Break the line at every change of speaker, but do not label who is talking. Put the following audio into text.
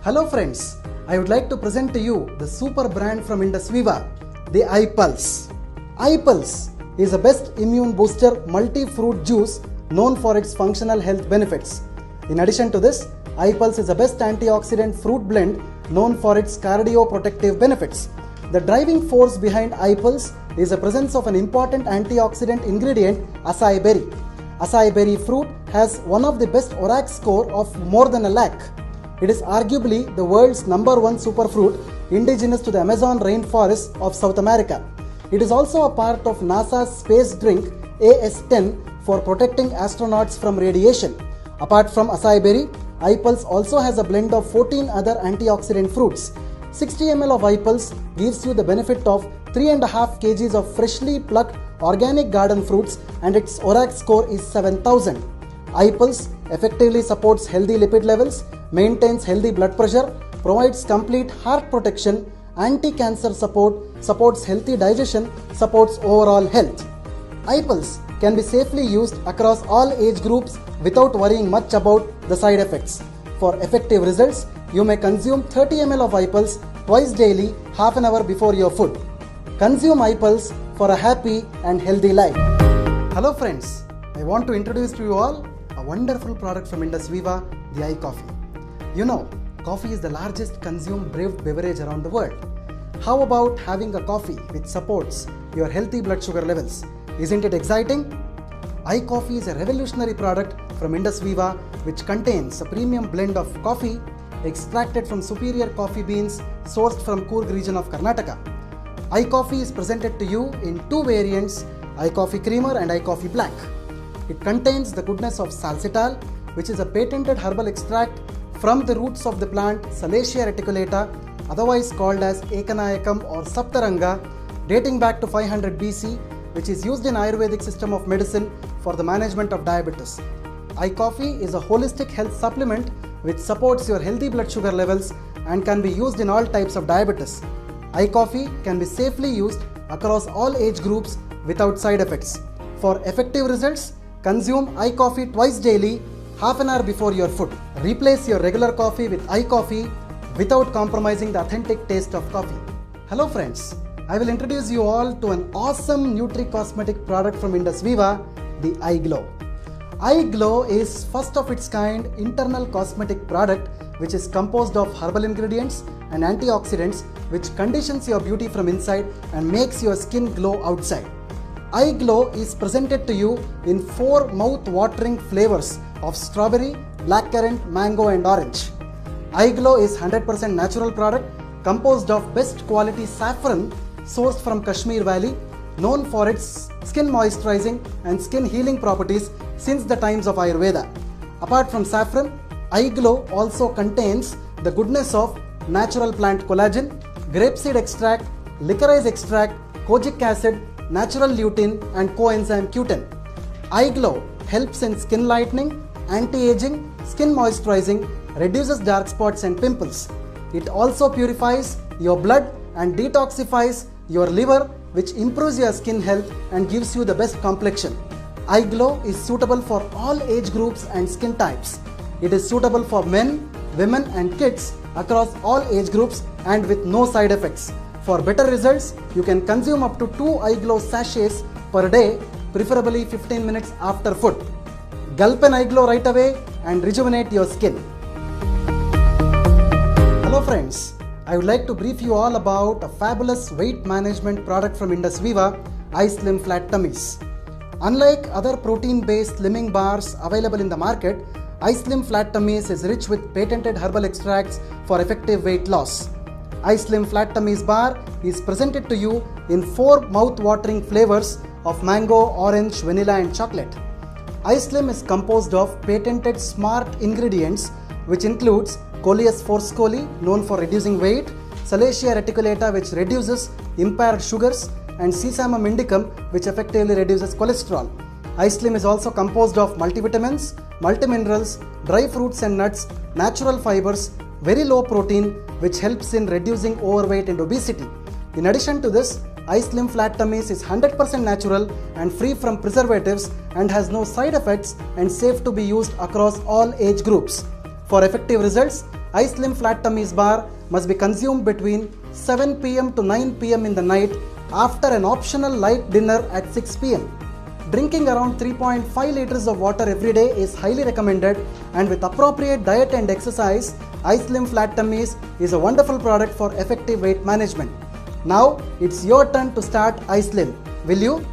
Hello friends, I would like to present to you the super brand from Indus Viva, the iPulse. iPulse is the best immune booster multi-fruit juice known for its functional health benefits. In addition to this, iPulse is the best antioxidant fruit blend known for its cardioprotective benefits. The driving force behind iPulse is the presence of an important antioxidant ingredient, acai berry. Acai berry fruit has one of the best ORAC score of more than 1 lakh. It is arguably the world's #1 superfruit indigenous to the Amazon rainforest of South America. It is also a part of NASA's space drink AS-10 for protecting astronauts from radiation. Apart from acai berry, iPulse also has a blend of 14 other antioxidant fruits. 60 ml of iPulse gives you the benefit of 3.5 kgs of freshly plucked organic garden fruits and its ORAC score is 7000. iPulse effectively supports healthy lipid levels, maintains healthy blood pressure, provides complete heart protection, anti-cancer support, supports healthy digestion, supports overall health. iPulse can be safely used across all age groups without worrying much about the side effects. For effective results, you may consume 30 ml of iPulse twice daily, half an hour before your food. Consume iPulse for a happy and healthy life. Hello friends, I want to introduce to you all a wonderful product from Indus Viva, the iCoffee. You know, coffee is the largest consumed brewed beverage around the world. How about having a coffee which supports your healthy blood sugar levels? Isn't it exciting? iCoffee is a revolutionary product from Indus Viva which contains a premium blend of coffee extracted from superior coffee beans sourced from Coorg region of Karnataka. iCoffee is presented to you in two variants, iCoffee Creamer and iCoffee Black. It contains the goodness of salsitol, which is a patented herbal extract from the roots of the plant Salacia reticulata, otherwise called as Ekanayakam or Saptaranga, dating back to 500 BC, which is used in Ayurvedic system of medicine for the management of diabetes. iCoffee is a holistic health supplement which supports your healthy blood sugar levels and can be used in all types of diabetes. iCoffee can be safely used across all age groups without side effects. For effective results, consume iCoffee twice daily, half an hour before your food. Replace your regular coffee with iCoffee without compromising the authentic taste of coffee. Hello friends, I will introduce you all to an awesome Nutri-Cosmetic product from Indus Viva, the iGlow. iGlow is first of its kind internal cosmetic product which is composed of herbal ingredients and antioxidants which conditions your beauty from inside and makes your skin glow outside. iGlow is presented to you in 4 mouth-watering flavors of strawberry, blackcurrant, mango and orange. iGlow is 100% natural product composed of best quality saffron sourced from Kashmir Valley, known for its skin moisturizing and skin healing properties since the times of Ayurveda. Apart from saffron, iGlow also contains the goodness of natural plant collagen, grapeseed extract, licorice extract, kojic acid, natural lutein and coenzyme Q10. iGlow helps in skin lightening, anti-aging, skin moisturizing, reduces dark spots and pimples. It also purifies your blood and detoxifies your liver, which improves your skin health and gives you the best complexion. iGlow is suitable for all age groups and skin types. It is suitable for men, women and kids across all age groups and with no side effects. For better results, you can consume up to 2 iGlow sachets per day, preferably 15 minutes after food. Gulp an iGlow right away and rejuvenate your skin. Hello friends, I would like to brief you all about a fabulous weight management product from Indus Viva, iSlim Flat Tummies. Unlike other protein-based slimming bars available in the market, iSlim Flat Tummies is rich with patented herbal extracts for effective weight loss. iSlim Flat Tummies bar is presented to you in 4 mouth-watering flavors of mango, orange, vanilla and chocolate. iSlim is composed of patented smart ingredients which includes Coleus forscoli, known for reducing weight, Salacia reticulata, which reduces impaired sugars, and Sesamum indicum, which effectively reduces cholesterol. iSlim is also composed of multivitamins, multiminerals, dry fruits and nuts, natural fibers, very low protein, which helps in reducing overweight and obesity. In addition to this, iSlim Flat Tummies is 100% natural and free from preservatives and has no side effects and safe to be used across all age groups. For effective results, iSlim Flat Tummies bar must be consumed between 7 pm to 9 pm in the night after an optional light dinner at 6 pm. Drinking around 3.5 liters of water every day is highly recommended, and with appropriate diet and exercise, iSlim Flat Tummies is a wonderful product for effective weight management. Now it's your turn to start iSlim. Will you?